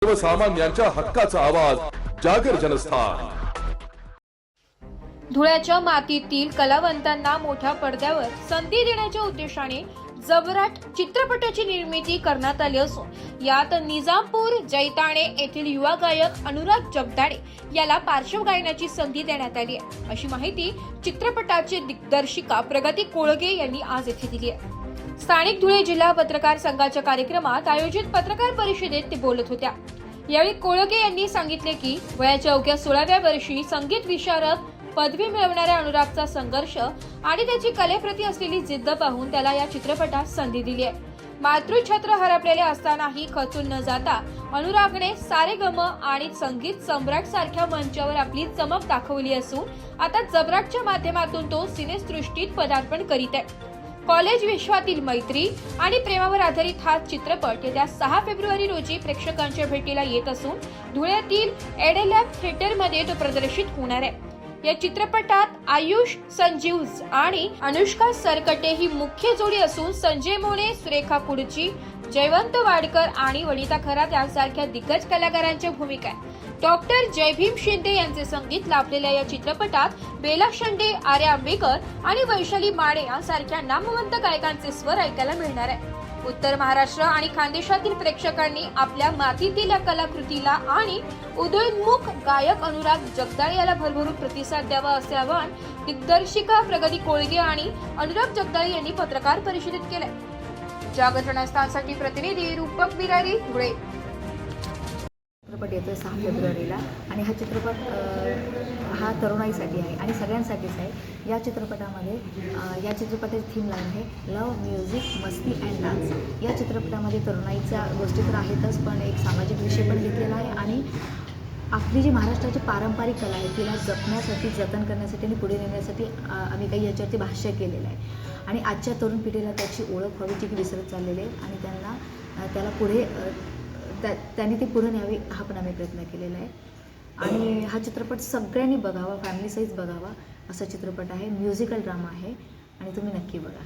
सर्वसामान्यांच्या हक्काचा आवाज जागर जनस्थान। धुळ्याच्या मातीतील कलावंतांना मोठ्या पडद्यावर संधी देण्याच्या उद्देशाने जबराट चित्रपटाची निर्मिती करण्यात आली असून यात निजामपूर जैताणे येथील युवा गायक अनुराग जगदाळे याला पार्श्वगायनाची संधी देण्यात आली आहे, अशी माहिती चित्रपटाचे दिग्दर्शिका प्रगती कोळगे यांनी आज येथे दिली आहे। स्थानिक धुळे जिल्हा पत्रकार संघाच्या कार्यक्रमात आयोजित पत्रकार परिषदेत ते बोलत होत्या। यावेळी कोळगे यांनी सांगितले की वयाच्या अवघ्या 16व्या वर्षी संगीत विशारद पदवी मिळवणाऱ्या अनुरागचा संघर्ष आणि त्याची कलेप्रती असलेली जिद्द पाहून त्याला या चित्रपटात संधी दिली आहे। मातृछत्र हरपलेले असतानाही खचून न जाता अनुरागने सारेगम आणि संगीत सम्राट सारख्या मंचावर आपली चमक दाखवली असून आता जबराटच्या माध्यमातून तो सिनेसृष्टीत पदार्पण करीत आहे। कॉलेज विश्वातील मैत्री आणि प्रेमावर आधारित हा चित्रपट येत्या 6 फेब्रुवारी रोजी प्रेक्षकांच्या भेटीला येत असून धुळ्यातील एडेलॅब थिएटरमध्ये तो प्रदर्शित होणार आहे। या चित्रपटात आयुष संजीव्ज आणि अनुष्का सरकटे ही मुख्य जोडी असून संजय मोने, सुरेखा कुडची, जयवंत वाडकर आणि वनिता खरात यांसारख्या दिग्गज कलाकारांच्या भूमिका आहेत। डॉक्टर जयभीम शिंदे यांचे संगीत लाभलेल्या या चित्रपटात बेला शेंडे, आर्या आंबेकर आणि वैशाली माने यांसारख्या नामवंत गायकांचे स्वर ऐकायला मिळणार आहे। उत्तर महाराष्ट्र आणि खानदेशातील प्रेक्षकांनी आपल्या मातीतील या कलाकृतीला आणि उदयोन्मुख गायक अनुराग जगदाळे याला भरभरून प्रतिसाद द्यावा असे आवाहन दिग्दर्शिका प्रगती कोळगे आणि अनुराग जगदाळे यांनी पत्रकार परिषदेत केले। जागर जनस्थानसाठी प्रतिनिधी रूपक बिरारी, धुळे। चित्रपट येतो 6 फेब्रुवारीला आणि हा चित्रपट हा तरुणाईसाठी आहे आणि सगळ्यांसाठीच आहे। या चित्रपटाची थीम लाईन आहे लव, म्युझिक, मस्ती अँड डान्स। या चित्रपटामध्ये तरुणाईच्या गोष्टी तर आहेतच, पण एक सामाजिक विषय पण घेतलेला आहे आणि आपली जी महाराष्ट्राची पारंपरिक कला आहे तिला जपण्यासाठी, जतन करण्यासाठी आणि पुढे नेण्यासाठी आम्ही काही याच्यावरती भाष्य केलेलं आहे आणि आजच्या तरुण पिढीला त्याची ओळख व्हावी जी की विसरत चाललेली आहे आणि त्याला पुढे त्यांनी ती पुढे न्यावी हा पण आम्ही प्रयत्न केलेला आहे। आणि हा चित्रपट सगळ्यांनी बघावा, फॅमिली सहित बघावा असा चित्रपट आहे। म्युझिकल ड्रामा आहे आणि तुम्ही नक्की बघा।